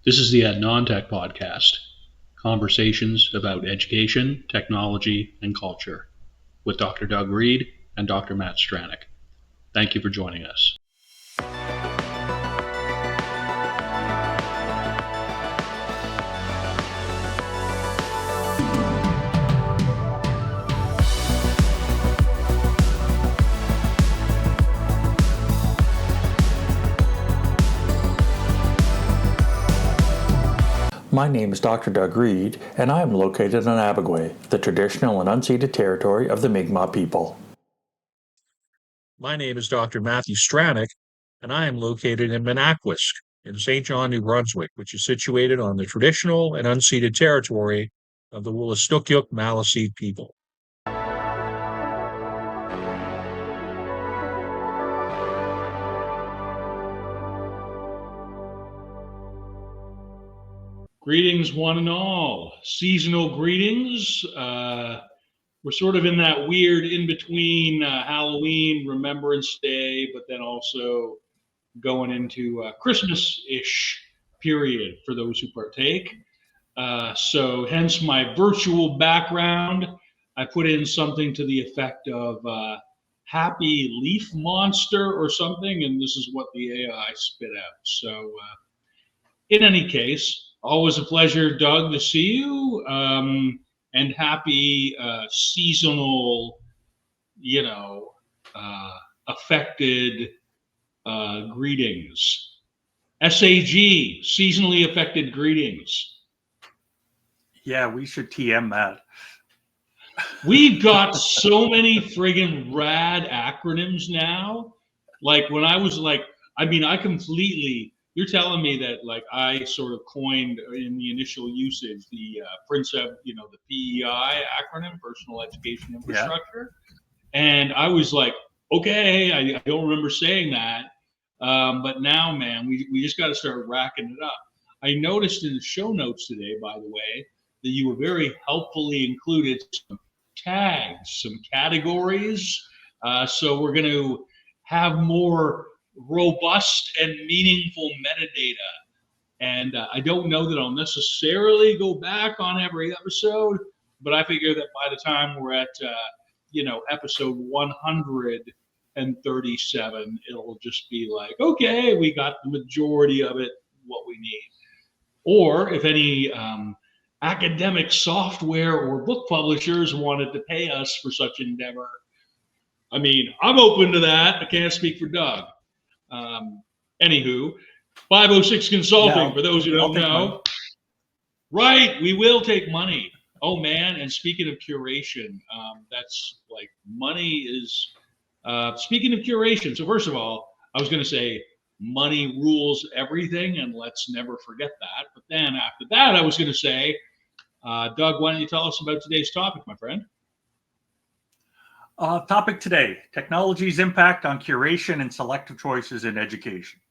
This is the Non-Tech Podcast, conversations about education, technology, and culture, with Dr. Doug Reed and Dr. Matt Stranick. Thank you for joining us. My name is Dr. Doug Reed, and I am located in Abagway, the traditional and unceded territory of the Mi'kmaq people. My name is Dr. Matthew Stranick, and I am located in Menakwisk in St. John, New Brunswick, which is situated on the traditional and unceded territory of the Wolastoqiyik Maliseet people. Greetings, one and all. Seasonal greetings. We're sort of in that weird in-between Halloween, Remembrance Day, but then also going into Christmas-ish period for those who partake. So hence my virtual background. I put in something to the effect of happy leaf monster or something, and this is what the AI spit out. So in any case, always a pleasure, Doug, to see you, and happy seasonal, affected greetings. SAG, seasonally affected greetings. Yeah, we should TM that. We've got so many friggin' rad acronyms now. Like when I was like, I completely, you're telling me that like I sort of coined in the initial usage the PRINCEP, the PEI acronym, Personal Education Infrastructure. Yeah. And I was like, okay, I don't remember saying that. But now, man, we just got to start racking it up. I noticed in the show notes today, by the way, that you were very helpfully included some tags, some categories. So we're going to have more robust and meaningful metadata. And I don't know that I'll necessarily go back on every episode, but I figure that by the time we're at, episode 137, it'll just be like, okay, we got the majority of it, what we need. Or if any academic software or book publishers wanted to pay us for such endeavor, I'm open to that. I can't speak for Doug. Anywho, 506 Consulting, for those who don't know. Money. Right, we will take money. Oh, man, and speaking of curation, that's like money is, speaking of curation, so first of all, I was going to say money rules everything, and let's never forget that. But then after that, I was going to say, Doug, why don't you tell us about today's topic, my friend? Topic today, technology's impact on curation and selective choices in education.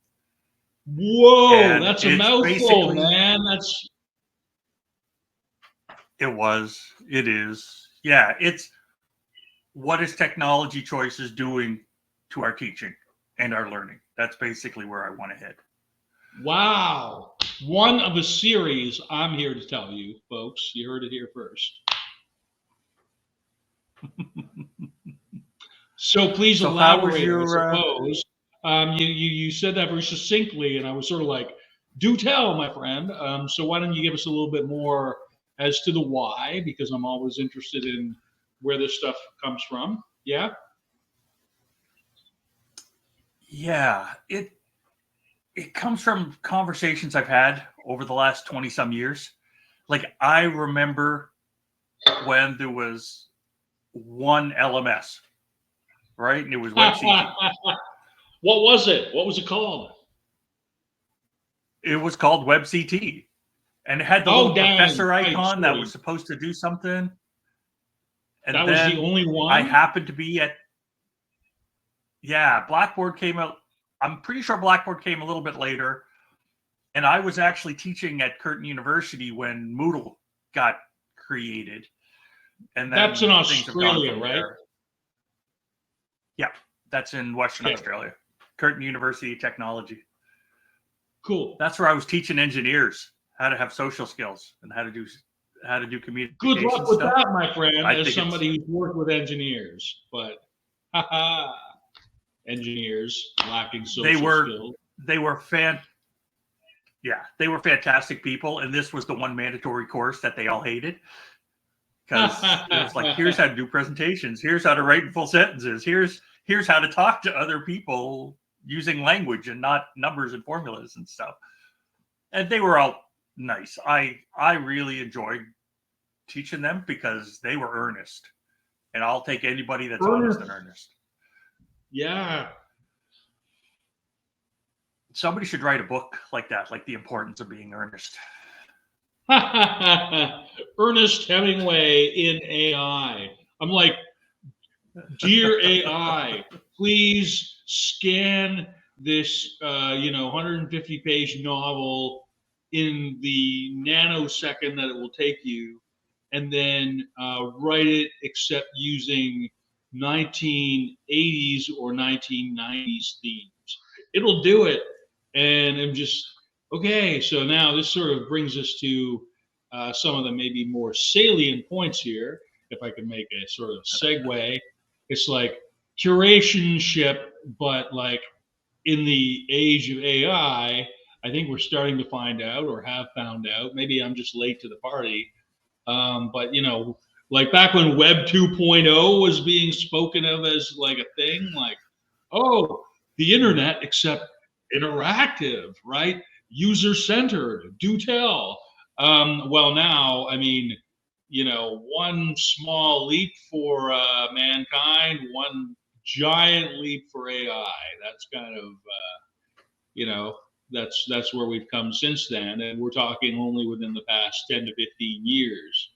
Whoa, and that's a mouthful, man. It is. Yeah, it's what is technology choices doing to our teaching and our learning? That's basically where I want to head. Wow. One of a series, I'm here to tell you, folks. You heard it here first. So please elaborate, I suppose. You said that very succinctly, and I was sort of like, do tell, my friend. So why don't you give us a little bit more as to the why, because I'm always interested in where this stuff comes from. Yeah? Yeah, it comes from conversations I've had over the last 20-some years. Like, I remember when there was one LMS, right? And it was WebCT. What was it? What was it called? It was called WebCT. And it had the little professor icon that was supposed to do something. And that was the only one? I happened to be at... Yeah, Blackboard came out. I'm pretty sure Blackboard came a little bit later. And I was actually teaching at Curtin University when Moodle got created. And then that's in Australia, right? There. Yeah, that's in Western Australia. Curtin University of Technology. Cool. That's where I was teaching engineers how to have social skills and how to do communication. Good luck with stuff. that, my friend, I as think somebody who's worked with engineers. But engineers lacking social skills. They were fantastic people, and this was the one mandatory course that they all hated, because it was like, here's how to do presentations, here's how to write in full sentences, here's how to talk to other people using language and not numbers and formulas and stuff. And they were all nice. I really enjoyed teaching them because they were earnest, and I'll take anybody that's honest and earnest. Yeah. Somebody should write a book like that, like The Importance of Being Earnest. Ernest Hemingway in AI. I'm like, dear AI, please scan this 150-page novel in the nanosecond that it will take you, and then write it except using 1980s or 1990s themes. It'll do it. And I'm just, okay, so now this sort of brings us to some of the maybe more salient points here, if I can make a sort of segue. It's like curationship, but like in the age of AI, I think we're starting to find out, or have found out, maybe I'm just late to the party, but like back when Web 2.0 was being spoken of as like a thing, like, oh, the internet, except interactive, right? User-centered, do tell. Well, now, I mean, one small leap for mankind, one giant leap for AI. That's kind of, that's where we've come since then, and we're talking only within the past 10 to 15 years.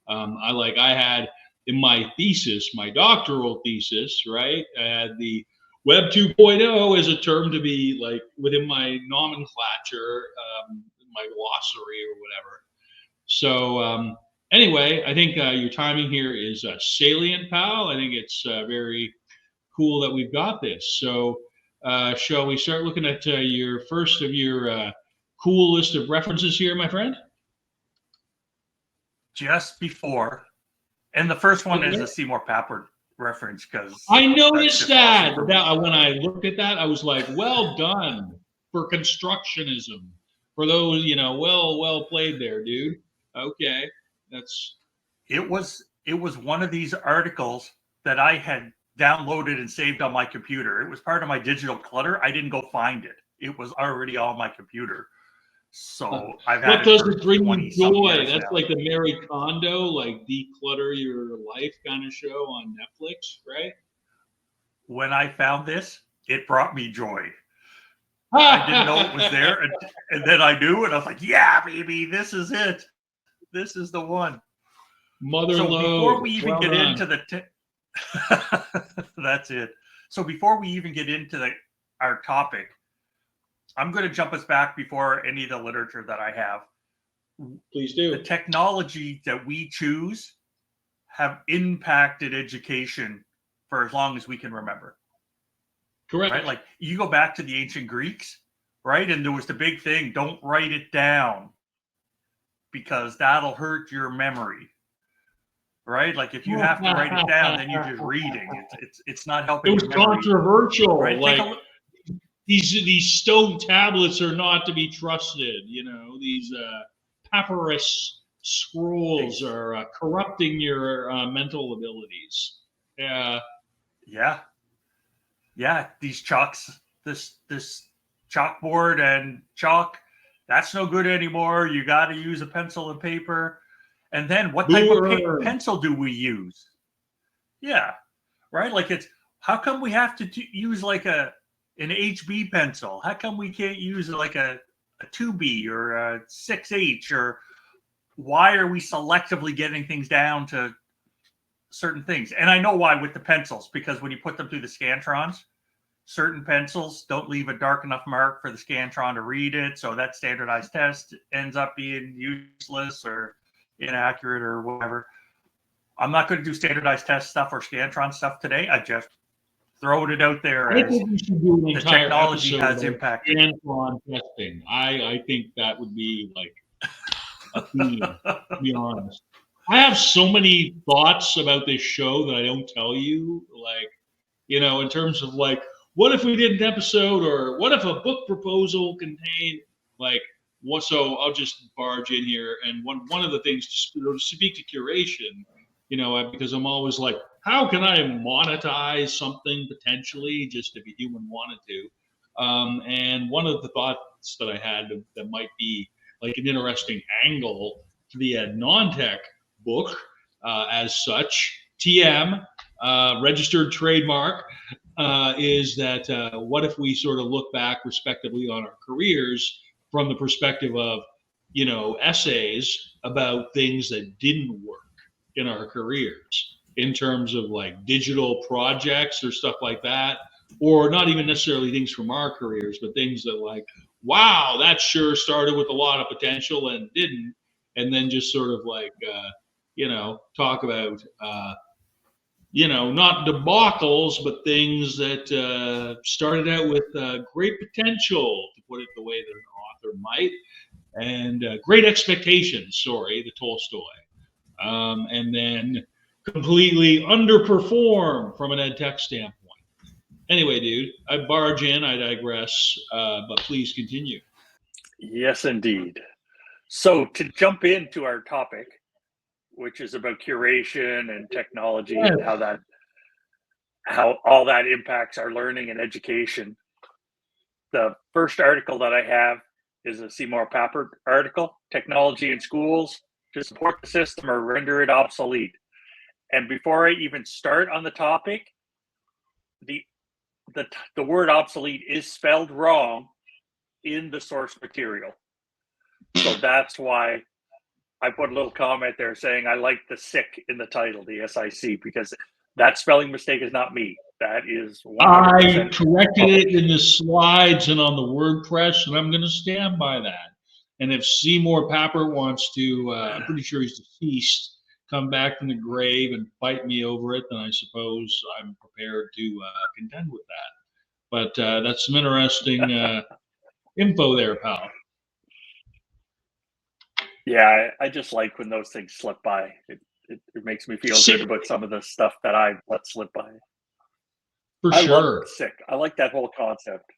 I had in my thesis, my doctoral thesis, right? I had the Web 2.0 as a term to be like within my nomenclature, my glossary or whatever. So anyway, I think your timing here is salient, pal. I think it's very cool that we've got this. So shall we start looking at your first of your cool list of references here, my friend? Just before, and the first one Okay. is a Seymour Papert reference, because I noticed that. awesome. That when I looked at that, I was like, "Well done for constructionism." For those, well played there, dude. Okay, that's. It was one of these articles that I had downloaded and saved on my computer. It was part of my digital clutter. I didn't go find it. It was already on my computer. So I've had. What does it bring you joy? That's now. like the Mary Kondo, like declutter your life kind of show on Netflix, right? When I found this, it brought me joy. I didn't know it was there, and then I knew, and I was like, "Yeah, baby, this is it. This is the one." Mother so load. Before we even well get done. into the, that's it. So before we even get into our topic, I'm going to jump us back before any of the literature that I have. Please do. The technology that we choose have impacted education for as long as we can remember. Correct. Right? Like you go back to the ancient Greeks, right? And there was the big thing, don't write it down because that'll hurt your memory. Right? Like if you have to write it down, then you're just reading. It's not helping. It was controversial. Right? Like these stone tablets are not to be trusted. These papyrus scrolls are corrupting your mental abilities. Yeah. These chalks, this chalkboard and chalk, that's no good anymore. You got to use a pencil and paper. And then what type of pencil do we use? Yeah, right. Like how come we have to use like an HB pencil? How come we can't use like a 2B or a 6H? Or why are we selectively getting things down to certain things? And I know why with the pencils, because when you put them through the Scantrons, certain pencils don't leave a dark enough mark for the Scantron to read it. So that standardized test ends up being useless or inaccurate or whatever. I'm not going to do standardized test stuff or Scantron stuff today. I just throwing it out there I as think we should do an the entire technology episode has about impacted. hands-on testing. I think that would be like a theme, to be honest. I have so many thoughts about this show that I don't tell you. Like, in terms of like, what if we did an episode, or what if a book proposal contained like what? So I'll just barge in here, and one of the things to speak to curation, because I'm always like, how can I monetize something potentially, just if a human wanted to? And one of the thoughts that I had that might be like an interesting angle to the non-tech book, as such, TM, registered trademark, is that what if we sort of look back respectively on our careers from the perspective of, essays about things that didn't work in our careers in terms of like digital projects or stuff like that, or not even necessarily things from our careers, but things that like, wow, that sure started with a lot of potential and didn't, and then just sort of like, talk about, not debacles, but things that started out with great potential, to put it the way that an author might, and great expectations. Sorry, the Tolstoy, and then completely underperform from an ed tech standpoint. Anyway, dude, I barge in, I digress, but please continue. Yes, indeed. So to jump into our topic, which is about curation and technology and how all that impacts our learning and education. The first article that I have is a Seymour Papert article, Technology in Schools to Support the System or Render It Obsolete. And before I even start on the topic, the word obsolete is spelled wrong in the source material. So that's why I put a little comment there saying I like the SIC in the title, the SIC, because that spelling mistake is not me. That is 100%. I corrected it in the slides and on the WordPress, and I'm going to stand by that. And if Seymour Papert wants to, I'm pretty sure he's deceased, come back from the grave and fight me over it, then I suppose I'm prepared to contend with that. But that's some interesting info there, pal. Yeah, I just like when those things slip by. It makes me feel good about some of the stuff that I've let slip by. For I sure. love SIC. I like that whole concept.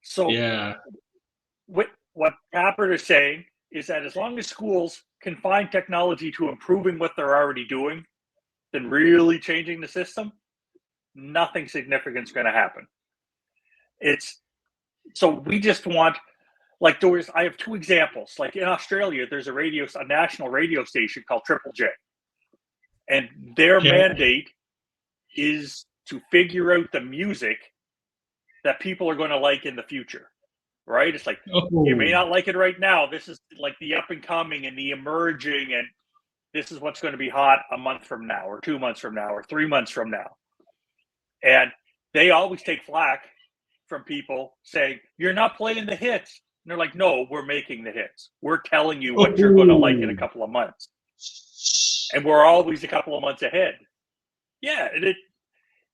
So yeah, what Papert is saying is that as long as schools can find technology to improving what they're already doing, then really changing the system, nothing significant is going to happen. So we just want, like I have two examples. Like in Australia, there's a national radio station called Triple J. And their mandate is to figure out the music that people are going to like in the future, right? It's like, you may not like it right now. This is like the up and coming and the emerging, and this is what's going to be hot a month from now or 2 months from now or 3 months from now. And they always take flack from people saying, you're not playing the hits. And they're like, no, we're making the hits. We're telling you what you're going to like in a couple of months. And we're always a couple of months ahead. Yeah,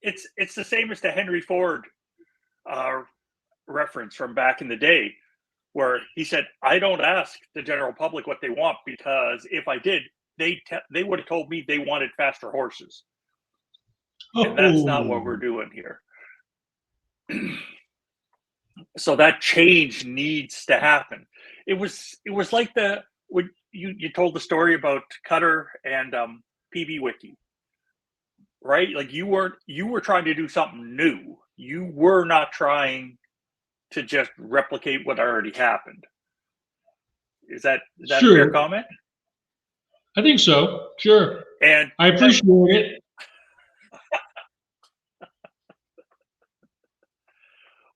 it's the same as the Henry Ford reference from back in the day, where he said, I don't ask the general public what they want, because if I did, they would have told me they wanted faster horses. And that's not what we're doing here. So that change needs to happen. It was like when you told the story about Cutter and PBWiki, right? Like you were trying to do something new. You were not trying to just replicate what already happened. Is that sure. A fair comment? I think so. Sure. And I appreciate it.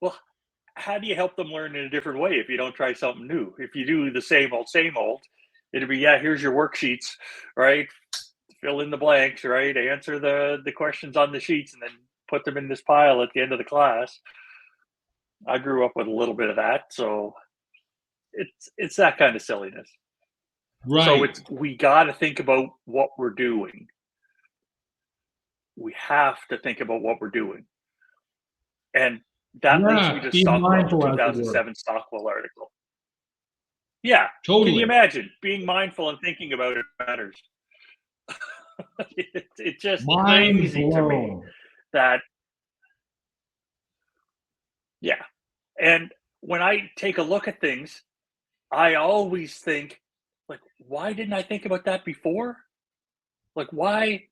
Well, how do you help them learn in a different way if you don't try something new? If you do the same old, it'll be, here's your worksheets, right? Fill in the blanks, right? Answer the questions on the sheets and then put them in this pile at the end of the class. I grew up with a little bit of that, so it's that kind of silliness. Right. So we got to think about what we're doing. we have to think about what we're doing. And that leads me Yeah, to be Stockwell, the mindful as it were. 2007 Stockwell article. Yeah. Can you Totally. imagine being mindful and thinking about it matters? It's just Mind crazy to me blown. that, yeah. And when I take a look at things, I always think, like, why didn't I think about that before? Like, why?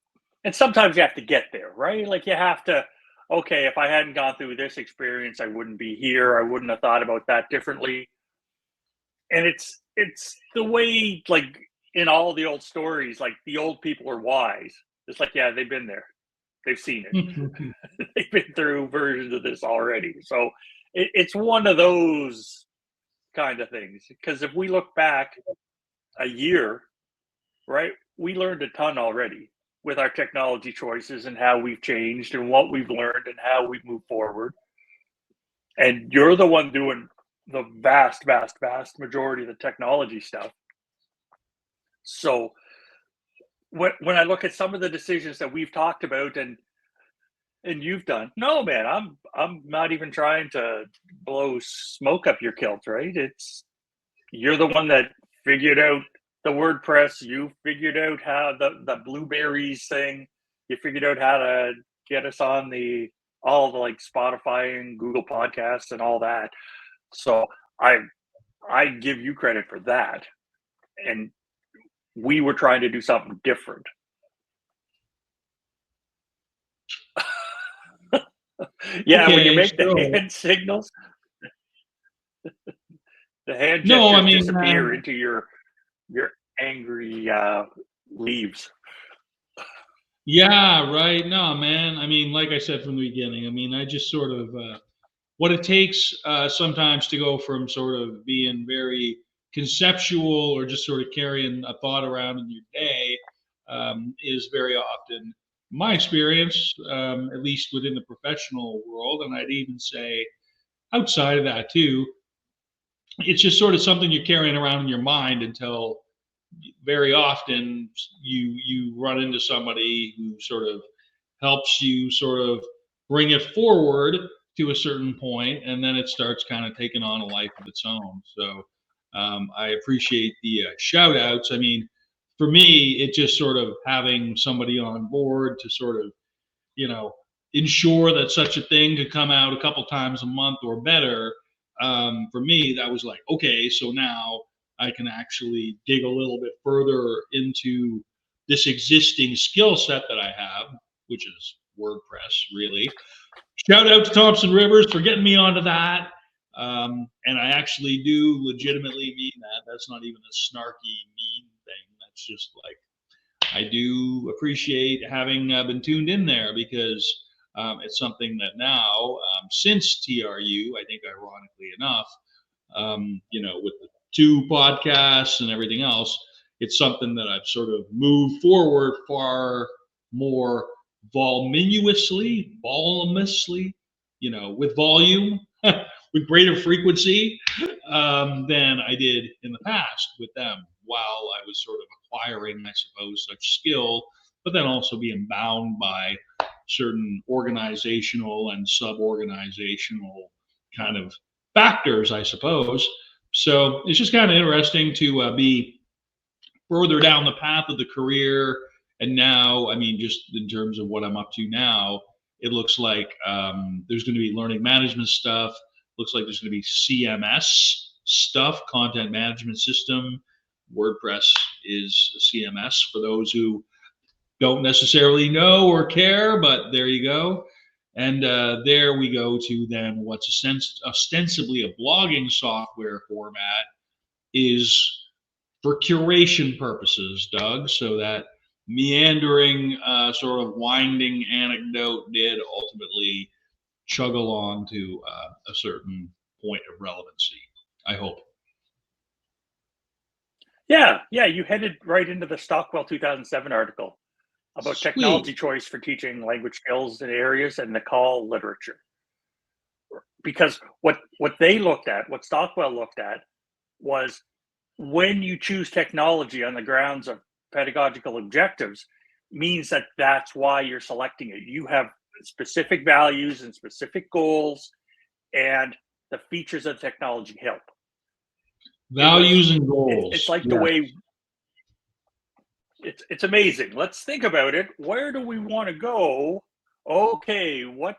And sometimes you have to get there, right? Like, you have to, okay, if I hadn't gone through this experience, I wouldn't be here. I wouldn't have thought about that differently. And it's the way, like, in all the old stories, like, the old people are wise. It's like, yeah, they've been there, they've seen it. They've been through versions of this already. So it's one of those kind of things. Because if we look back a year, right, we learned a ton already with our technology choices and how we've changed and what we've learned and how we've moved forward. And you're the one doing the vast, vast, vast majority of the technology stuff. So when I look at some of the decisions that we've talked about and you've done, no man, I'm not even trying to blow smoke up your kilt, right? It's you're the one that figured out the WordPress, you figured out how the blueberries thing, you figured out how to get us on the all the like Spotify and Google podcasts and all that. So I give you credit for that. And we were trying to do something different. Yeah, when you Okay, make the so hand signals, the hand no, I gestures mean, disappear into your angry leaves. yeah, right. No, man. I mean, like I said from the beginning, I mean, I just sort of what it takes sometimes to go from sort of being very conceptual or just sort of carrying a thought around in your day is very often my experience, at least within the professional world, and I'd even say outside of that too. It's just sort of something you're carrying around in your mind until very often you run into somebody who sort of helps you sort of bring it forward to a certain point, and then it starts kind of taking on a life of its own. So I appreciate the shout outs. I mean, for me, it just sort of having somebody on board to sort of, you know, ensure that such a thing could come out a couple times a month or better. For me, that was like, okay, so now I can actually dig a little bit further into this existing skill set that I have, which is WordPress, really. Shout out to Thompson Rivers for getting me onto that. And I actually do legitimately mean that. That's not even a snarky, mean thing. That's just like, I do appreciate having been tuned in there because it's something that now, since TRU, I think ironically enough, with the two podcasts and everything else, it's something that I've sort of moved forward far more voluminously, with volume, with greater frequency than I did in the past with them while I was sort of acquiring, I suppose, such skill, but then also being bound by certain organizational and sub-organizational kind of factors, I suppose. So it's just kind of interesting to be further down the path of the career. And now, I mean, just in terms of what I'm up to now, it looks like there's going to be learning management stuff. Looks like there's going to be CMS stuff, content management system. WordPress is a CMS for those who don't necessarily know or care, but there you go. And there we go to then what's ostensibly a blogging software format is for curation purposes, Doug. So that meandering, sort of winding anecdote did ultimately chug along to a certain point of relevancy, I hope. Yeah, you headed right into the Stockwell 2007 article about technology Sweet. choice for teaching language skills in areas and the call literature. Because what they looked at, what Stockwell looked at, was when you choose technology on the grounds of pedagogical objectives, means that that's why you're selecting it. You have specific values and specific goals, and the features of technology help. Values and goals. It's like the way it's amazing. Let's think about it. Where do we want to go? Okay, what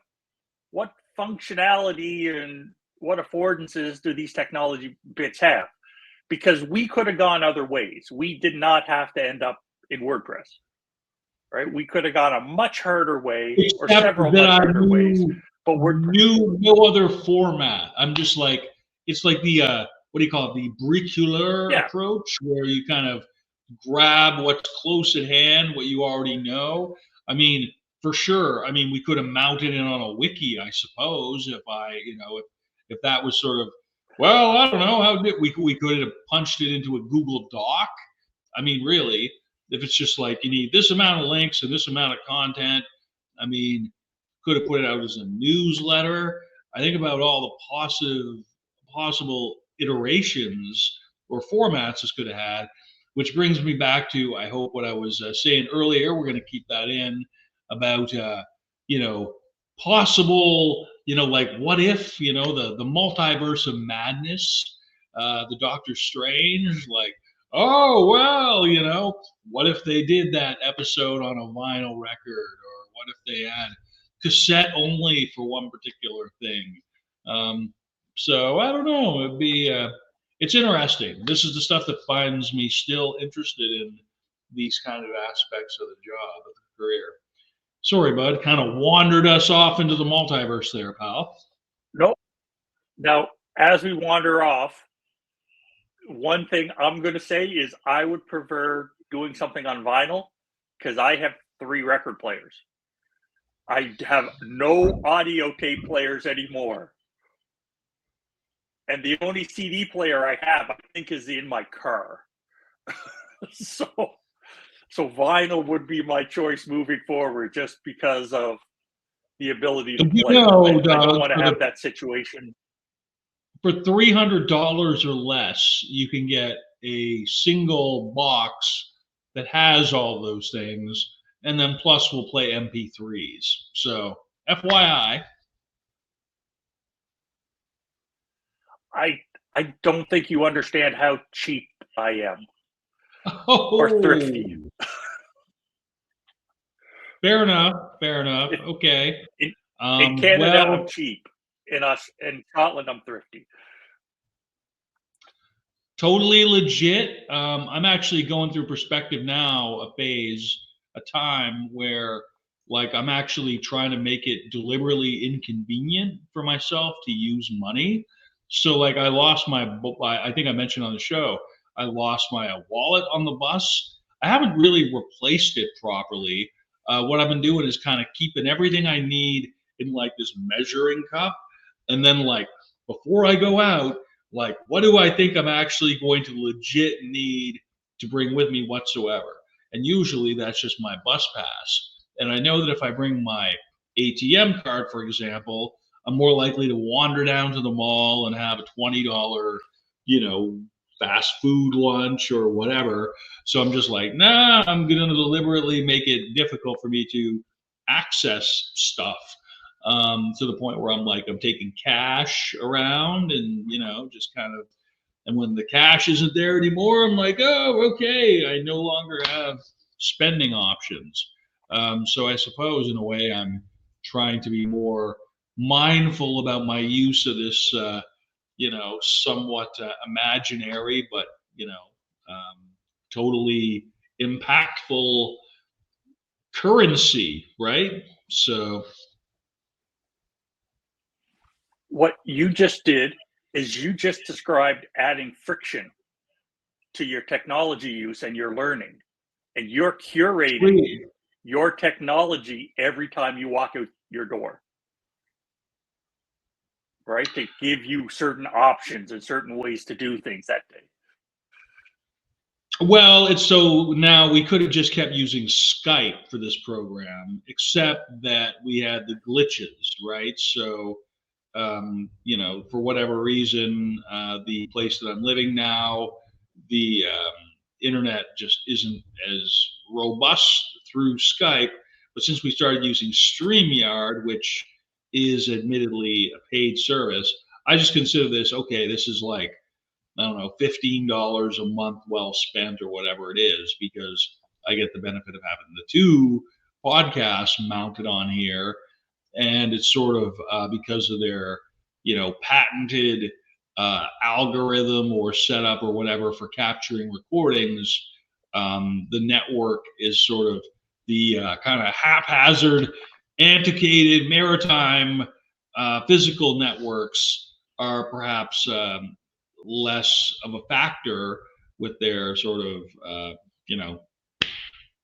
functionality and what affordances do these technology bits have? Because we could have gone other ways. We did not have to end up in WordPress, right? We could have gone a much harder way, or several much harder ways. But WordPress, no other format. I'm just like, it's like the what do you call it? The bricular approach, where you kind of grab what's close at hand, what you already know. I mean, for sure. I mean, we could have mounted it on a wiki, I suppose, if that was sort of, well, I don't know how we could have punched it into a Google Doc. I mean, really, if it's just like you need this amount of links and this amount of content, I mean, could have put it out as a newsletter. I think about all the possible iterations or formats this could have had, which brings me back to, I hope, what I was saying earlier. We're going to keep that in about, possible, like what if, the multiverse of madness, the Doctor Strange, like, oh, well, what if they did that episode on a vinyl record, or what if they had cassette only for one particular thing? So I don't know. It'd be it's interesting. This is the stuff that finds me still interested in these kind of aspects of the job, of the career. Sorry, bud. Kind of wandered us off into the multiverse there, pal. Nope. Now, as we wander off, one thing I'm going to say is I would prefer doing something on vinyl, because I have 3 record players. I have no audio tape players anymore. And the only CD player I have, I think, is in my car. So vinyl would be my choice moving forward, just because of the ability to play. I don't want to have that situation. For $300 or less, you can get a single box that has all those things, and then plus we'll play MP3s. So, FYI. I don't think you understand how cheap I am. Or thrifty. Fair enough. Okay. In Canada, I'm cheap. In Scotland, I'm thrifty. Totally legit. I'm actually going through perspective now, a time where, like, I'm actually trying to make it deliberately inconvenient for myself to use money. So, like, I think I mentioned on the show, I lost my wallet on the bus. I haven't really replaced it properly. What I've been doing is kind of keeping everything I need in, like, this measuring cup. And then, like, before I go out, like, what do I think I'm actually going to legit need to bring with me whatsoever? And usually that's just my bus pass. And I know that if I bring my ATM card, for example, I'm more likely to wander down to the mall and have a $20, fast food lunch or whatever. So I'm just like, nah, I'm going to deliberately make it difficult for me to access stuff. To the point where I'm taking cash around and, just kind of, and when the cash isn't there anymore, I'm like, oh, okay, I no longer have spending options. So I suppose in a way I'm trying to be more mindful about my use of this, somewhat imaginary, but, totally impactful currency, right? So what you just did is you just described adding friction to your technology use and your learning, and you're curating your technology every time you walk out your door, right? To give you certain options and certain ways to do things that day. Well, it's so now we could have just kept using Skype for this program, except that we had the glitches, right? So, for whatever reason, the place that I'm living now, the internet just isn't as robust through Skype. But since we started using StreamYard, which is admittedly a paid service, I just consider this, okay, this is like, I don't know, $15 a month well spent or whatever it is, because I get the benefit of having the two podcasts mounted on here. And it's sort of because of their, patented algorithm or setup or whatever for capturing recordings. The network is sort of the kind of haphazard, antiquated maritime physical networks are perhaps less of a factor with their sort of,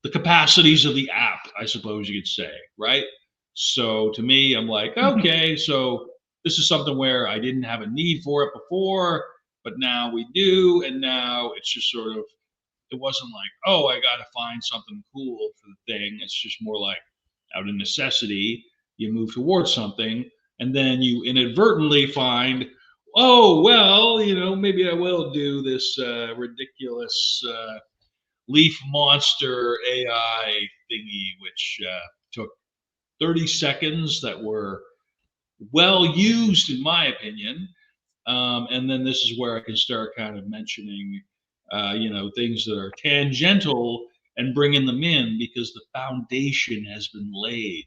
the capacities of the app, I suppose you could say, right? So to me, I'm like, okay, so this is something where I didn't have a need for it before, but now we do. And now it's just sort of, it wasn't like, oh, I got to find something cool for the thing. It's just more like out of necessity, you move towards something, and then you inadvertently find, oh, well, maybe I will do this ridiculous Leaf Monster AI thingy, which took 30 seconds that were well used, in my opinion. And then this is where I can start kind of mentioning, things that are tangential and bringing them in, because the foundation has been laid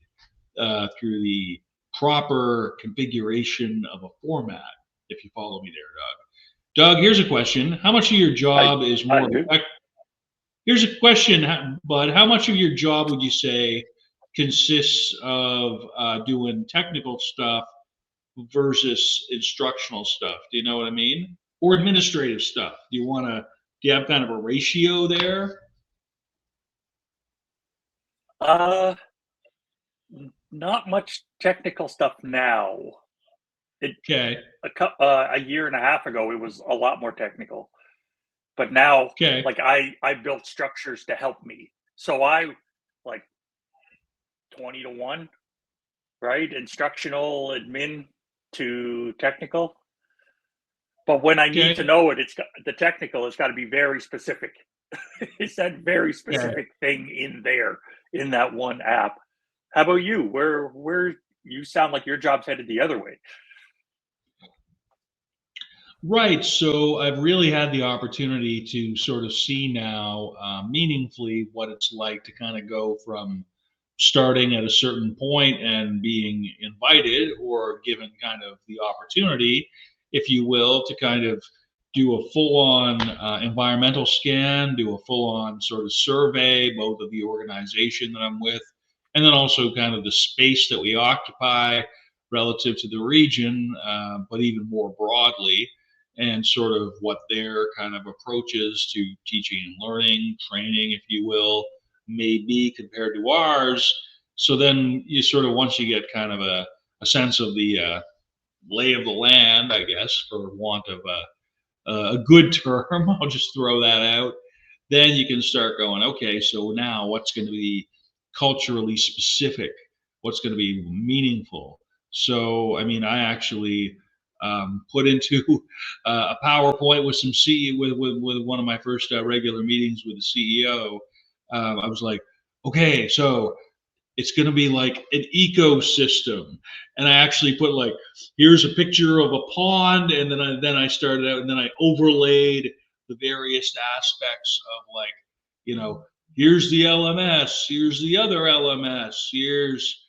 through the proper configuration of a format, if you follow me there, Doug. Doug, here's a question. How much of your job is more Here's a question, Bud. How much of your job would you say consists of doing technical stuff versus instructional stuff? Do you know what I mean? Or administrative stuff? Do you have kind of a ratio there? Not much technical stuff now. Okay. A year and a half ago, it was a lot more technical. But now, Okay. like I built structures to help me. So I like 20 to 1, right? Instructional admin to technical. But when I need to know it, the technical has got to be very specific. It's that very specific thing in there, in that one app. How about you? Where you sound like your job's headed the other way. Right. So I've really had the opportunity to sort of see now meaningfully what it's like to kind of go from starting at a certain point and being invited or given kind of the opportunity, if you will, to kind of do a full-on environmental scan, do a full-on sort of survey, both of the organization that I'm with, and then also kind of the space that we occupy relative to the region, but even more broadly, and sort of what their kind of approaches to teaching and learning, training, if you will, may be compared to ours. So then you sort of, once you get kind of a sense of the lay of the land, I guess, for want of a good term, I'll just throw that out. Then you can start going, okay, so now what's going to be culturally specific? What's going to be meaningful? So, I mean, I actually put into a PowerPoint with some with one of my first regular meetings with the CEO. I was like, okay, so it's going to be like an ecosystem, and I actually put like, here's a picture of a pond, and then I started out, and then I overlaid the various aspects of, like, here's the LMS, here's the other LMS, here's,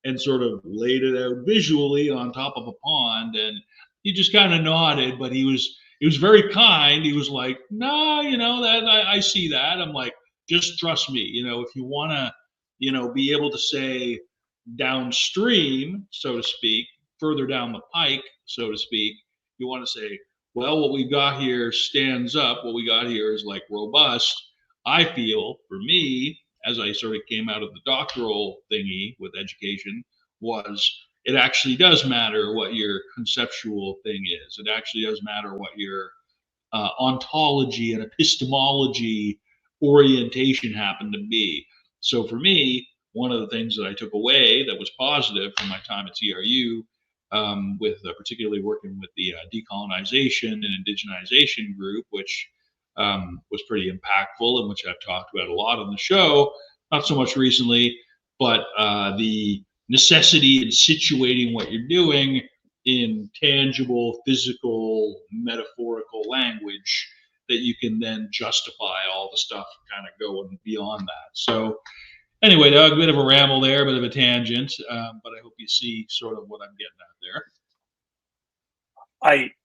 and sort of laid it out visually on top of a pond. And he just kind of nodded, but he was very kind. He was like, no, that I see that. I'm like, just trust me, if you want to, be able to say downstream, so to speak, further down the pike, so to speak, you want to say, well, what we've got here stands up. What we got here is like robust. I feel, for me, as I sort of came out of the doctoral thingy with education, was it actually does matter what your conceptual thing is. It actually does matter what your ontology and epistemology orientation happened to be. So for me, one of the things that I took away that was positive from my time at TRU, with particularly working with the decolonization and indigenization group, which was pretty impactful and which I've talked about a lot on the show, not so much recently, but the necessity in situating what you're doing in tangible, physical, metaphorical language that you can then justify all the stuff kind of going beyond that. So anyway, Doug, a bit of a ramble there, a bit of a tangent, but I hope you see sort of what I'm getting at there.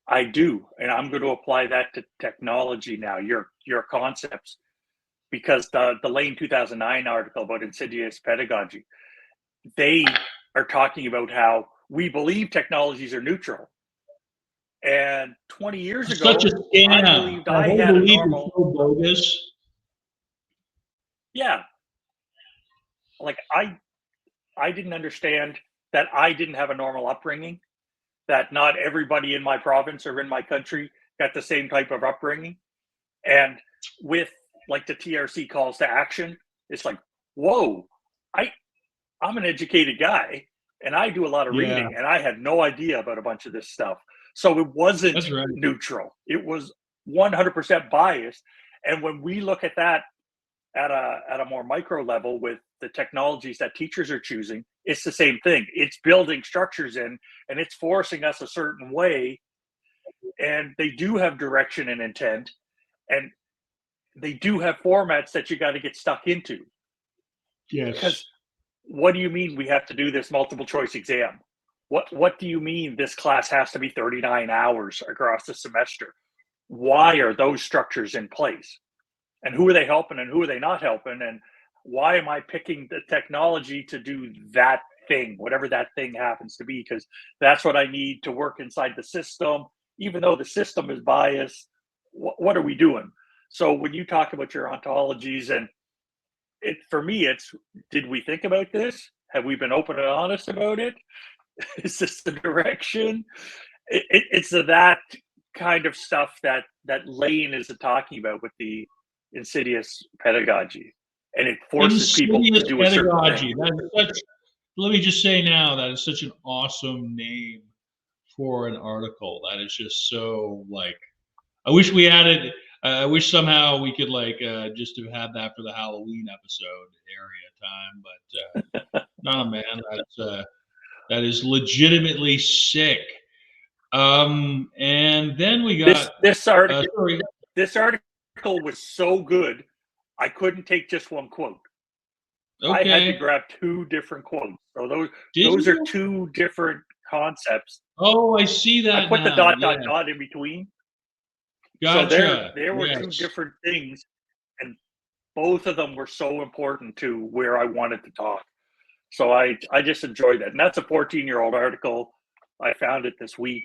I do, and I'm going to apply that to technology now. Your concepts, because the Lane 2009 article about insidious pedagogy, they are talking about how we believe technologies are neutral. And 20 years ago, Such a scam. I believed I had a normal. So bogus. Yeah, like I didn't understand that I didn't have a normal upbringing, that not everybody in my province or in my country got the same type of upbringing. And with like the TRC calls to action, it's like, whoa, I'm an educated guy and I do a lot of reading, and I had no idea about a bunch of this stuff. So it wasn't neutral. It was 100% biased. And when we look at that at a more micro level with the technologies that teachers are choosing, it's the same thing. It's building structures in, and it's forcing us a certain way. And they do have direction and intent, and they do have formats that you got to get stuck into. Yes. Because what do you mean we have to do this multiple choice exam? What do you mean this class has to be 39 hours across the semester? Why are those structures in place? And who are they helping and who are they not helping? And why am I picking the technology to do that thing, whatever that thing happens to be? Because that's what I need to work inside the system. Even though the system is biased, what are we doing? So when you talk about your ontologies, and for me, it's, did we think about this? Have we been open and honest about it? Is this the direction? It's that kind of stuff that Lane is talking about with the insidious pedagogy, and it forces people to do a certain thing. Let me just say now, that is such an awesome name for an article. That is just so, like, I wish we had it. I wish somehow we could just have had that for the Halloween episode area time, but no, man, that is legitimately sick. And then we got this article. This article was so good, I couldn't take just one quote. Okay. I had to grab two different quotes. So those are two different concepts. Oh, I see that. I put the dot in between. Gotcha. So there were two different things, and both of them were so important to where I wanted to talk. So I just enjoyed that. And that's a 14-year-old article. I found it this week.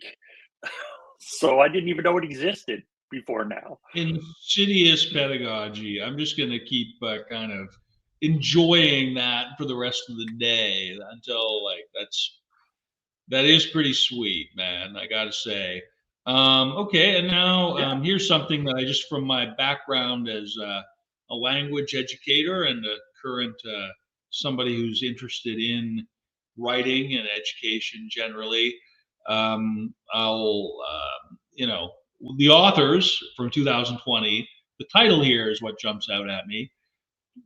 So I didn't even know it existed before now. Insidious pedagogy. I'm just going to keep kind of enjoying that for the rest of the day until that is pretty sweet, man. I got to say. Okay, and now here's something that I just, from my background as a language educator and a current somebody who's interested in writing and education generally, I'll the authors from 2020. The title here is what jumps out at me: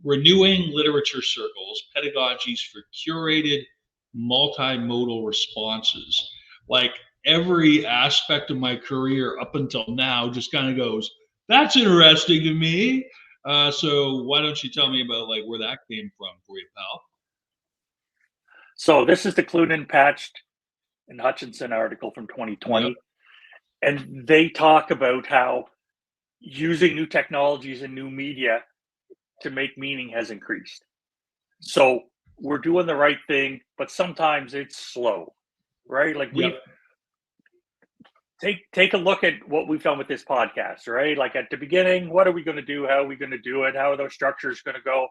Renewing Literature Circles, Pedagogies for Curated Multimodal Responses. Like, every aspect of my career up until now just kind of goes, that's interesting to me. So why don't you tell me about where that came from for you, pal? So this is the Clunan, Patched, and Hutchinson article from 2020. Yep. And they talk about how using new technologies and new media to make meaning has increased. So we're doing the right thing, but sometimes it's slow, right? Like we take a look at what we've done with this podcast, right? Like at the beginning, what are we going to do? How are we going to do it? How are those structures going to go?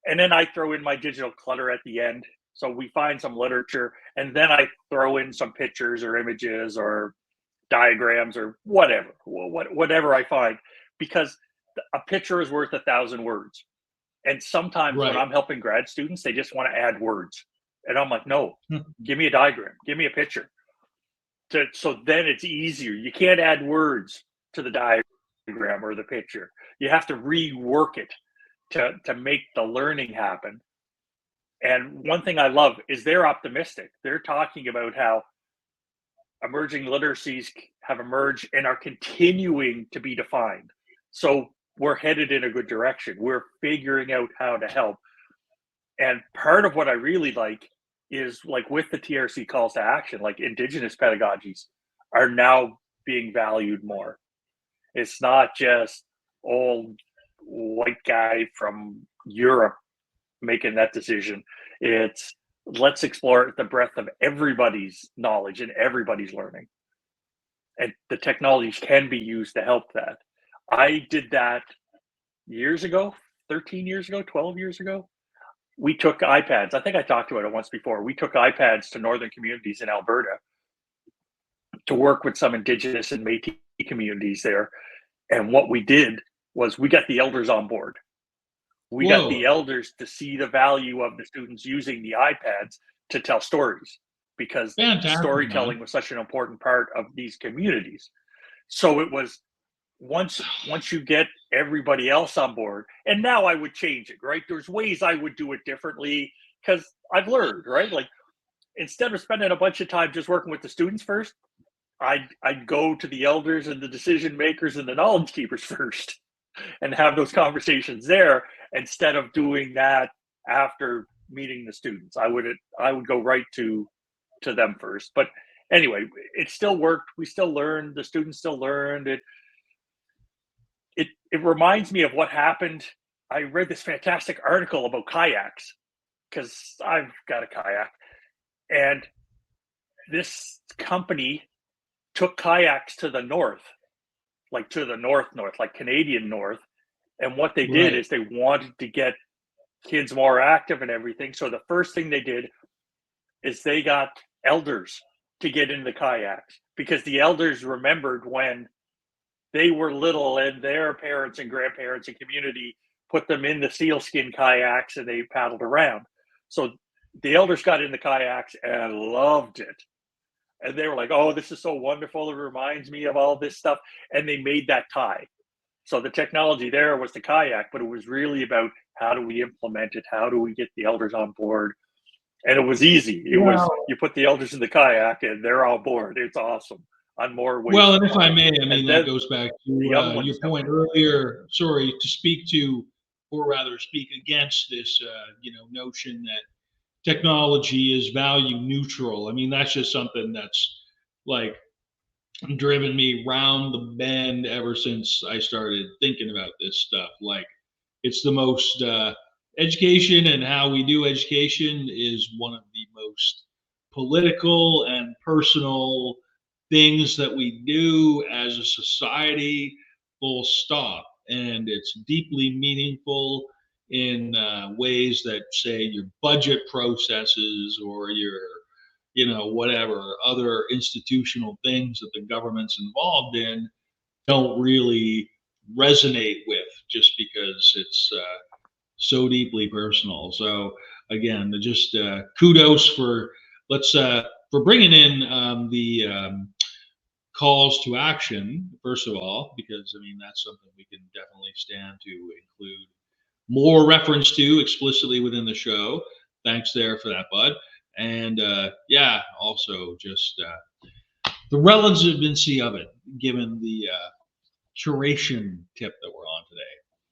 And then I throw in my digital clutter at the end. So we find some literature, and then I throw in some pictures or images or diagrams or whatever I find, because a picture is worth 1,000 words. And sometimes when I'm helping grad students, they just want to add words. And I'm like, no, give me a diagram, give me a picture. So then it's easier. You can't add words to the diagram or the picture. You have to rework it to make the learning happen. And one thing I love is they're optimistic. They're talking about how emerging literacies have emerged and are continuing to be defined. So we're headed in a good direction. We're figuring out how to help. And part of what I really like is, like, with the TRC calls to action, like, Indigenous pedagogies are now being valued more. It's not just old white guy from Europe making that decision. It's, let's explore the breadth of everybody's knowledge and everybody's learning. And the technologies can be used to help that. I did that years ago, 13 years ago, 12 years ago. We took iPads. I think I talked about it once before. We took iPads to northern communities in Alberta to work with some Indigenous and Métis communities there. And what we did was we got the elders on board. We got the elders to see the value of the students using the iPads to tell stories, because storytelling was such an important part of these communities. So it was, once you get everybody else on board, and now I would change it, right? There's ways I would do it differently because I've learned, right? Like, instead of spending a bunch of time just working with the students first, I'd go to the elders and the decision makers and the knowledge keepers first and have those conversations there, instead of doing that after meeting the students. I would go right to them first. But anyway, it still worked. We still learned. The students still learned. It reminds me of what happened. I read this fantastic article about kayaks, because I've got a kayak, and this company took kayaks to the north, like Canadian north. And what they did is they wanted to get kids more active and everything. So the first thing they did is they got elders to get into the kayaks, because the elders remembered when they were little and their parents and grandparents and community put them in the sealskin kayaks and they paddled around. So the elders got in the kayaks and loved it. And they were like, oh, this is so wonderful. It reminds me of all this stuff. And they made that tie. So the technology there was the kayak, but it was really about, how do we implement it? How do we get the elders on board? And it was easy. It was, you put the elders in the kayak and they're on board. It's awesome. On more ways. Well, and if I may, that goes back to your point earlier. Sorry, to speak to, or rather speak against this, notion that technology is value neutral. I mean, that's just something that's like driven me round the bend ever since I started thinking about this stuff. Like, it's the most education, and how we do education is one of the most political and personal things that we do as a society, full stop. And it's deeply meaningful in ways that, say, your budget processes or your whatever other institutional things that the government's involved in don't really resonate with, just because it's so deeply personal. So again, just kudos for for bringing in the calls to action, first of all, because I mean, that's something we can definitely stand to include more reference to explicitly within the show. Thanks there for that, Bud. And also just the relevancy of it, given the curation tip that we're on today.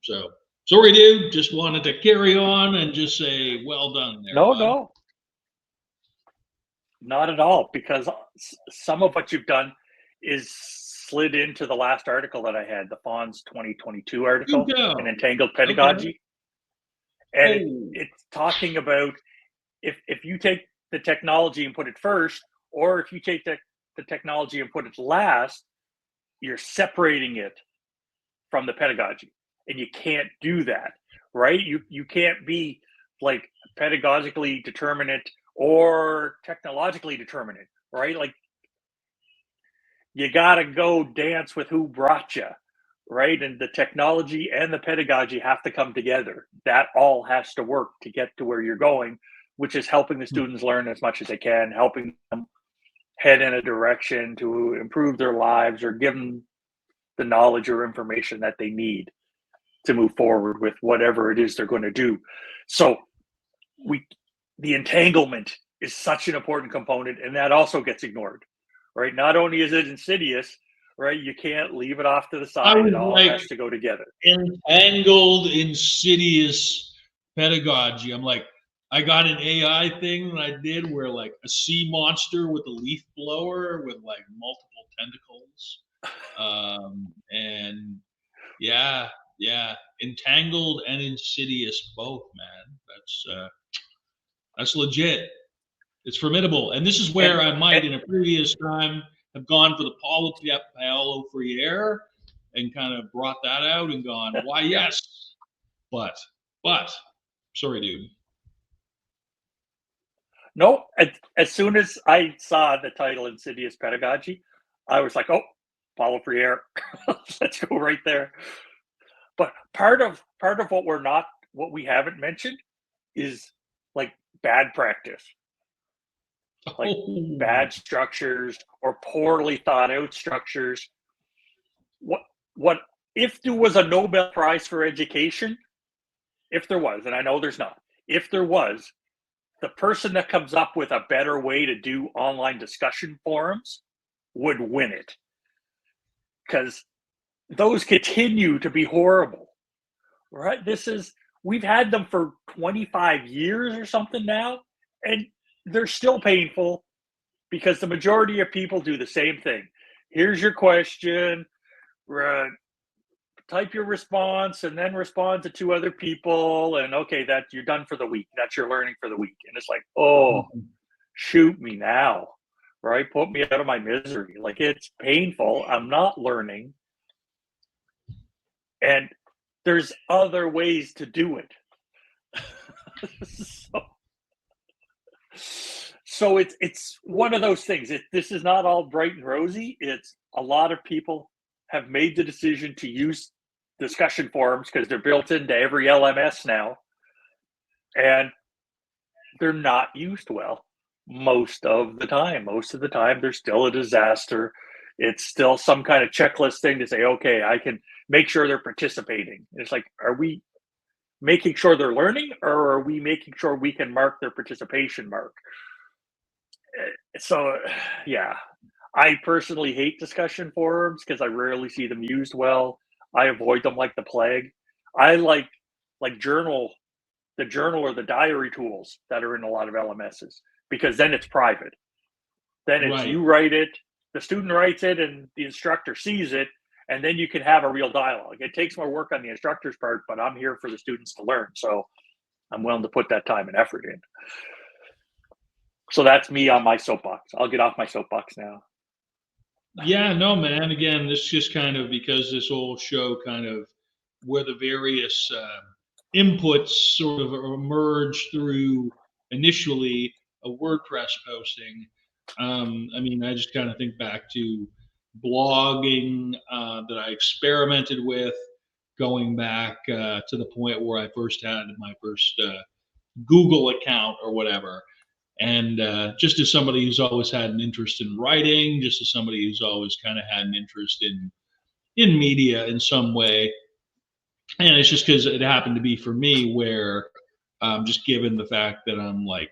So sorry, dude. Just wanted to carry on and just say, well done there. No, not at all. Because some of what you've done is slid into the last article that I had, the FONS 2022 article, an entangled pedagogy. Okay. And it's talking about if you take the technology and put it first, or if you take the technology and put it last, you're separating it from the pedagogy. And you can't do that, right? You can't be like pedagogically determinate or technologically determinate, right? Like, you gotta go dance with who brought you, right? And the technology and the pedagogy have to come together. That all has to work to get to where you're going, which is helping the students learn as much as they can, helping them head in a direction to improve their lives or give them the knowledge or information that they need. to move forward with whatever it is they're going to do. So the entanglement is such an important component, and that also gets ignored, right? Not only is it insidious, right? You can't leave it off to the I side. was It all like has to go together. entangled, insidious pedagogy. I'm like, I got an AI thing that I did where like a sea monster with a leaf blower with like multiple tentacles. And yeah, entangled and insidious both, man. That's legit. It's formidable. And this is where I might, in a previous time, have gone for the Paolo Freire and kind of brought that out and gone, why, yes. But, sorry, dude. No, as soon as I saw the title Insidious Pedagogy, I was like, oh, Paulo Freire. Let's go right there. But part of what we haven't mentioned is like bad practice. Like bad structures or poorly thought out structures. What if there was a Nobel Prize for education? If there was, and I know there's not, if there was, the person that comes up with a better way to do online discussion forums would win it. Because those continue to be horrible, right? We've had them for 25 years or something now, and they're still painful because the majority of people do the same thing. Here's your question, type your response, and then respond to 2 other people, and okay, that you're done for the week. That's your learning for the week. And it's like, oh, shoot me now, right? Put me out of my misery. Like, it's painful. I'm not learning. And there's other ways to do it. So it's one of those things. This is not all bright and rosy. It's a lot of people have made the decision to use discussion forums because they're built into every LMS now, and they're not used well most of the time. Most of the time, they're still a disaster. It's still some kind of checklist thing to say, okay, I can make sure they're participating. It's like, are we making sure they're learning, or are we making sure we can mark their participation mark? So, yeah, I personally hate discussion forums because I rarely see them used well. I avoid them like the plague. I like the journal or the diary tools that are in a lot of LMSs, because then it's private. Then it's Right. You write it, the student writes it, and the instructor sees it, and then you can have a real dialogue. It takes more work on the instructor's part, but I'm here for the students to learn, so I'm willing to put that time and effort in. So that's me on my soapbox. I'll get off my soapbox now. Yeah, no, man. Again, this just kind of, because this whole show kind of where the various inputs sort of emerge through initially a WordPress posting. I mean, I just kind of think back to blogging that I experimented with, going back to the point where I first had my first Google account or whatever. And just as somebody who's always had an interest in writing, just as somebody who's always kind of had an interest in media in some way, and it's just because it happened to be for me where just given the fact that I'm like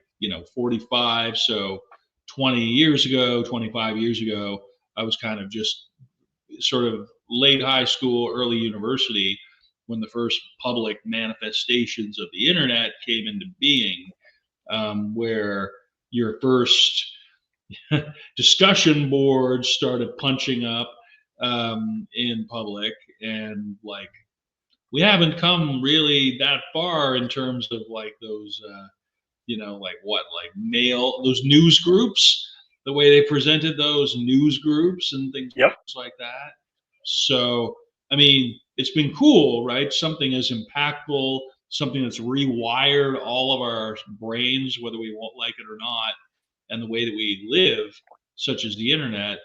45, so 20 years ago, 25 years ago, I was kind of just sort of late high school, early university when the first public manifestations of the internet came into being, where your first discussion boards started punching up in public, and like we haven't come really that far in terms of like those those news groups, the way they presented those news groups and things like that. So I mean, it's been cool, right? Something as impactful, something that's rewired all of our brains, whether we won't like it or not, and the way that we live, such as the internet.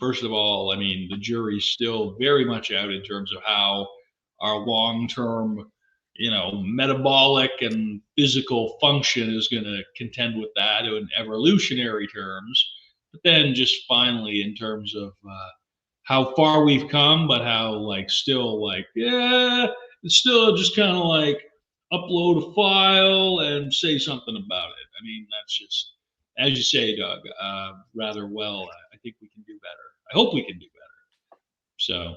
First of all, I mean, the jury's still very much out in terms of how our long-term, metabolic and physical function is going to contend with that in evolutionary terms. But then just finally in terms of how far we've come, but how like still like yeah, it's still just kind of like upload a file and say something about it. I mean, that's just as you say, Doug, rather well. I think we can do better. I hope we can do better. So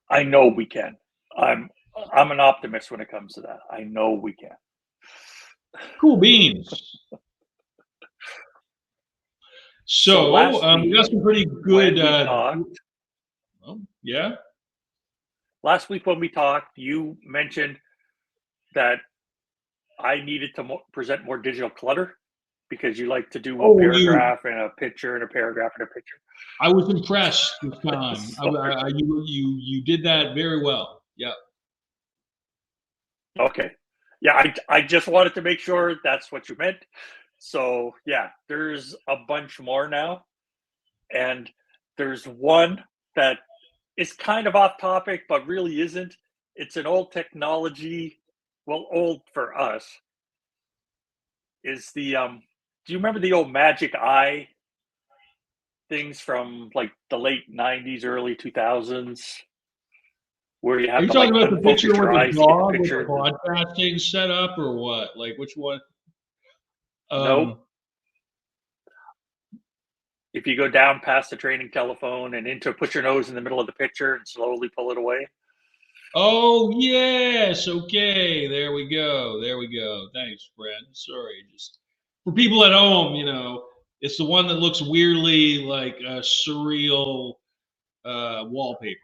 I know we can. I'm an optimist when it comes to that. I know we can. cool beans. So last we got week, some pretty when good. we talked, Well, yeah. last week when we talked, you mentioned that I needed to present more digital clutter because you like to do a Oh, paragraph and a picture and a paragraph and a picture. I was impressed this time. Sorry. You did that very well. Yeah. Okay. Yeah, I just wanted to make sure that's what you meant. So yeah, there's a bunch more now. And there's one that is kind of off topic, but really isn't. It's an old technology, well, old for us. Is the do you remember the old magic eye things from like the late 90s, early 2000s? Where you Are have you to like talking about the unfocus picture your with the eyes to get the dog with the picture. podcasting set up, or what? Like which one? Nope. If you go down past the training telephone and into put your nose in the middle of the picture and slowly pull it away. Oh yes, okay. There we go. There we go. Thanks, Brad. Sorry, just for people at home, it's the one that looks weirdly like a surreal wallpaper.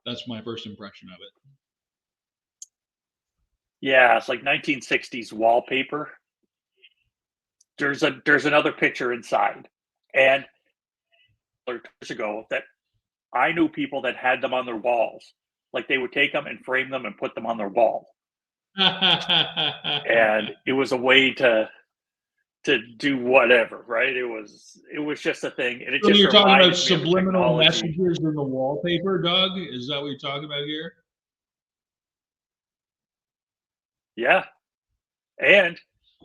That's my first impression of it. Yeah, it's like 1960s wallpaper. There's another picture inside, and years ago that I knew people that had them on their walls. Like they would take them and frame them and put them on their wall, and it was a way to do whatever, right? It was just a thing, and it So just you're talking about reminded me of the subliminal technology. messages in the wallpaper, Doug? Is that what you're talking about here? Yeah, and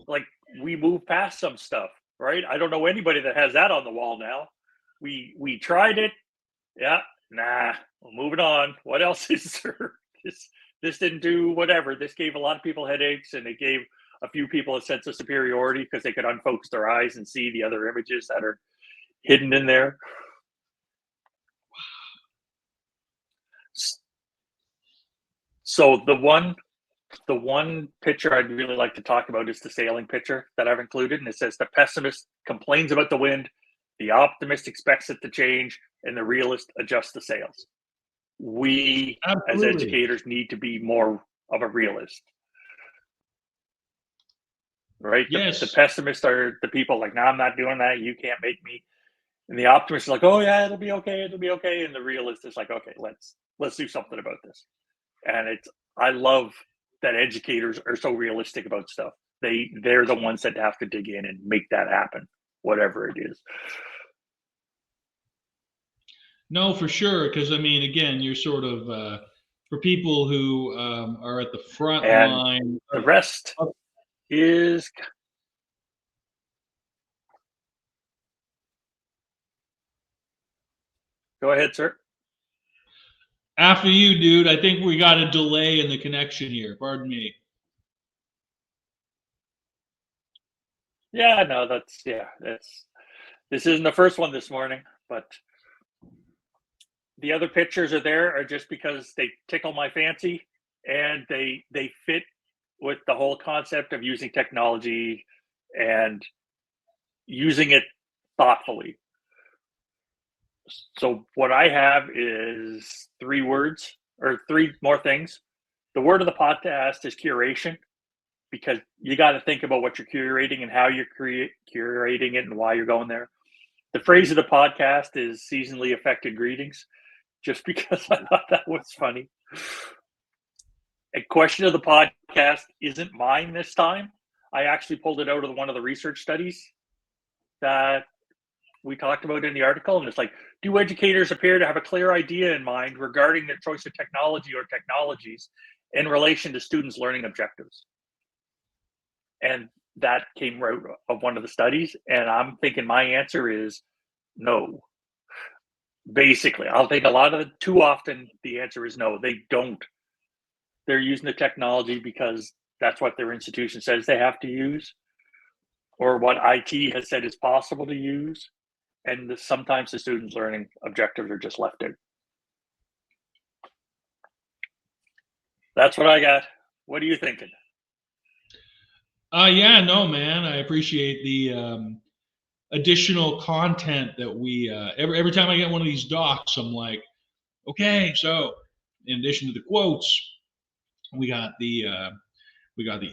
like we move past some stuff, right? I don't know anybody that has that on the wall now. We tried it. Yeah, nah, we're moving on. What else is there? This didn't do whatever. This gave a lot of people headaches, and it gave a few people a sense of superiority because they could unfocus their eyes and see the other images that are hidden in there. So the one picture I'd really like to talk about is the sailing picture that I've included, and it says the pessimist complains about the wind, the optimist expects it to change, and the realist adjusts the sails. We as Absolutely. educators need to be more of a realist, right? Yes. The pessimists are the people like, no, I'm not doing that. You can't make me. And the optimist is like, oh yeah, it'll be okay. It'll be okay. And the realist is like, okay, let's do something about this. And I love that educators are so realistic about stuff. They're the ones that have to dig in and make that happen, whatever it is. No, for sure. Because I mean, again, you're sort of for people who are at the front And line. the rest is go ahead, sir. After you, dude. I think we got a delay in the connection here. Pardon me. Yeah, no, this isn't the first one this morning, but the other pictures are there are just because they tickle my fancy and they fit with the whole concept of using technology and using it thoughtfully. So what I have is 3 words or 3 more things. The word of the podcast is curation, because you got to think about what you're curating and how you're curating it and why you're going there. The phrase of the podcast is seasonally affected greetings, just because I thought that was funny. A question of the podcast isn't mine this time. I actually pulled it out of one of the research studies that we talked about in the article, and it's like, do educators appear to have a clear idea in mind regarding their choice of technology or technologies in relation to students' learning objectives? And that came out of one of the studies, and I'm thinking my answer is no. Basically, I'll think a lot of the, too often the answer is no, they don't. They're using the technology because that's what their institution says they have to use, or what IT has said is possible to use. And sometimes the students' learning objectives are just left out. That's what I got. What are you thinking? Yeah, no, man. I appreciate the additional content that we every time I get one of these docs, I'm like, okay, so in addition to the quotes, we got the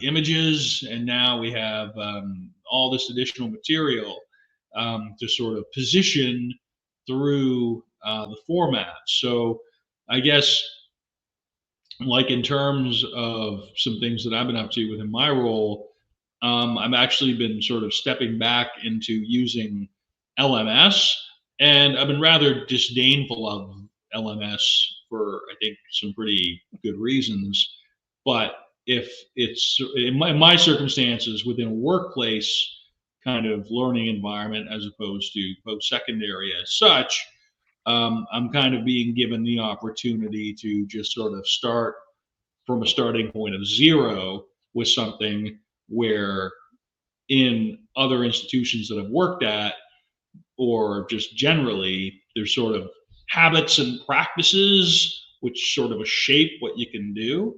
images, and now we have all this additional material to sort of position through the format. So I guess, like, in terms of some things that I've been up to within my role, I've actually been sort of stepping back into using LMS, and I've been rather disdainful of LMS for, I think, some pretty good reasons. But if it's in my circumstances within a workplace kind of learning environment as opposed to post-secondary as such, I'm kind of being given the opportunity to just sort of start from a starting point of zero with something where in other institutions that I've worked at, or just generally, there's sort of habits and practices which sort of shape what you can do.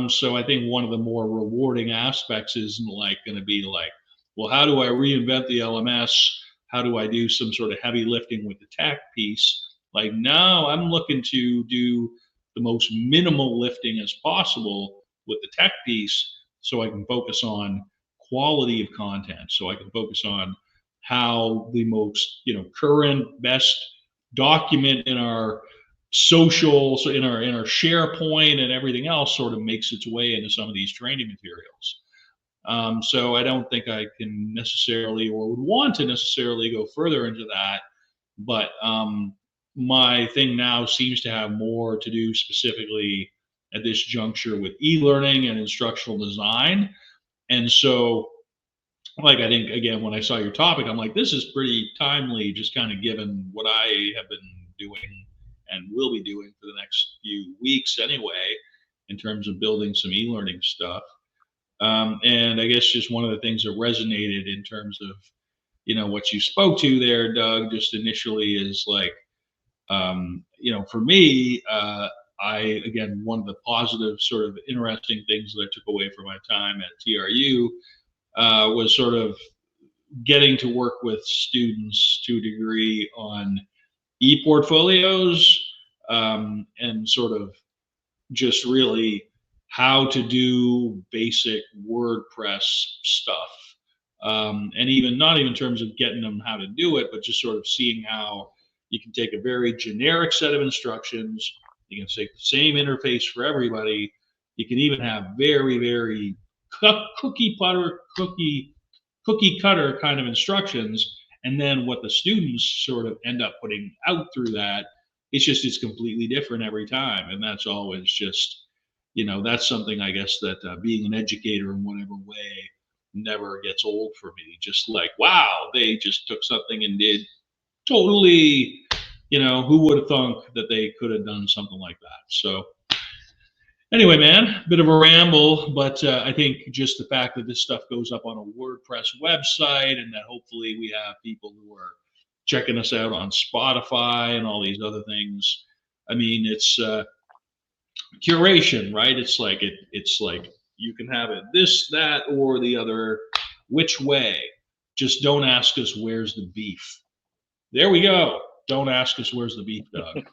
So I think one of the more rewarding aspects isn't like going to be like, well, how do I reinvent the LMS? How do I do some sort of heavy lifting with the tech piece? Like, now I'm looking to do the most minimal lifting as possible with the tech piece so I can focus on quality of content, so I can focus on how the most, current best document in our social, so in our SharePoint and everything else sort of makes its way into some of these training materials. So I don't think I can necessarily, or would want to necessarily, go further into that. But my thing now seems to have more to do specifically at this juncture with e-learning and instructional design. And so, like, I think, again, when I saw your topic, I'm like, this is pretty timely, just kind of given what I have been doing and will be doing for the next few weeks anyway, in terms of building some e-learning stuff. And I guess just one of the things that resonated in terms of, what you spoke to there, Doug, just initially is like, for me, again, one of the positive sort of interesting things that I took away from my time at TRU was sort of getting to work with students to a degree on e-portfolios, and sort of just really how to do basic WordPress stuff. And even not even in terms of getting them how to do it, but just sort of seeing how you can take a very generic set of instructions. You can take the same interface for everybody. You can even have very, very cookie cutter kind of instructions. And then what the students sort of end up putting out through that, it's completely different every time. And that's always just, that's something, I guess, that being an educator in whatever way never gets old for me. Just like, wow, they just took something and did totally, who would have thunk that they could have done something like that? So anyway, man, bit of a ramble, but I think just the fact that this stuff goes up on a WordPress website, and that hopefully we have people who are checking us out on Spotify and all these other things. I mean, it's curation, right? It's like you can have it this, that, or the other, which way. Just don't ask us where's the beef. There we go. Don't ask us where's the beef, Doug.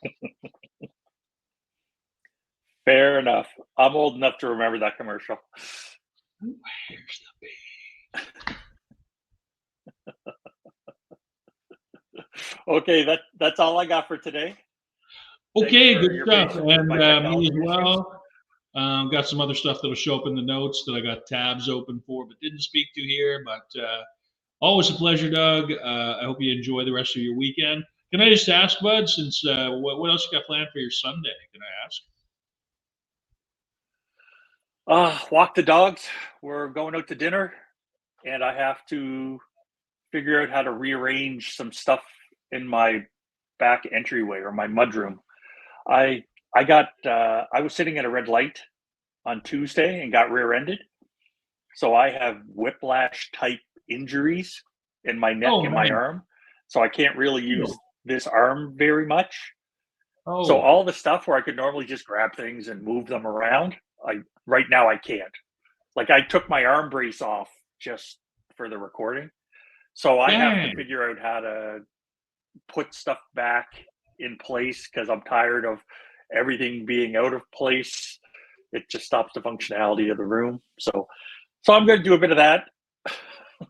Fair enough. I'm old enough to remember that commercial. Where's the beef? Okay, that's all I got for today. Okay, good stuff. And me as well. Got some other stuff that'll show up in the notes that I got tabs open for, but didn't speak to here. But always a pleasure, Doug. I hope you enjoy the rest of your weekend. Can I just ask, Bud, since what else you got planned for your Sunday? Can I ask? Walk the dogs. We're going out to dinner, and I have to figure out how to rearrange some stuff in my back entryway or my mudroom. I was sitting at a red light on Tuesday and got rear-ended. So I have whiplash type injuries in my neck and my arm. So I can't really use this arm very much. So all the stuff where I could normally just grab things and move them around, right now I can't. Like I took my arm brace off just for the recording. So I have to figure out how to put stuff back in place because I'm tired of everything being out of place. It just stops the functionality of the room. So I'm going to do a bit of that,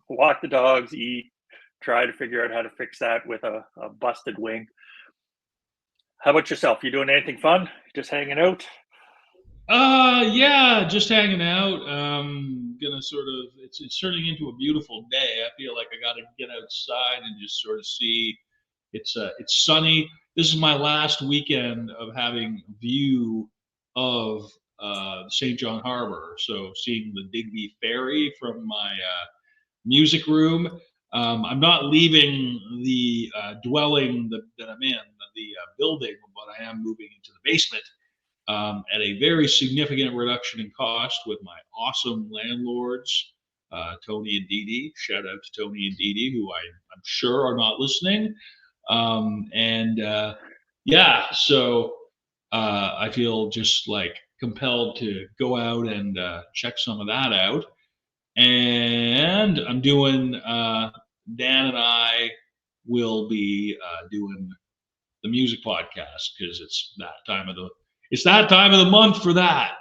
walk the dogs, eat, try to figure out how to fix that with a busted wing. How about yourself? You doing anything fun? Just hanging out? Yeah, just hanging out. Gonna sort of, it's turning into a beautiful day. I feel like I got to get outside and just sort of see. It's sunny. This is my last weekend of having view of St. John Harbor. So seeing the Digby Ferry from my music room. I'm not leaving the dwelling that I'm in, the building, but I am moving into the basement at a very significant reduction in cost with my awesome landlords, Tony and Dee Dee. Shout out to Tony and Dee Dee, who I'm sure are not listening. So I feel just like compelled to go out and check some of that out. And I'm doing, Dan and I will be doing the music podcast because it's that time of the month for that.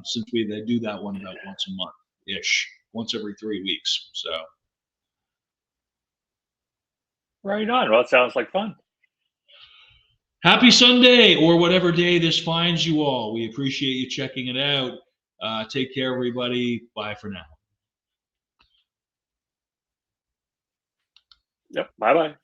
Since they do that one about once a month ish, once every 3 weeks. So right on. Well, it sounds like fun. Happy Sunday or whatever day this finds you all. We appreciate you checking it out. Take care, everybody. Bye for now. Yep. Bye-bye.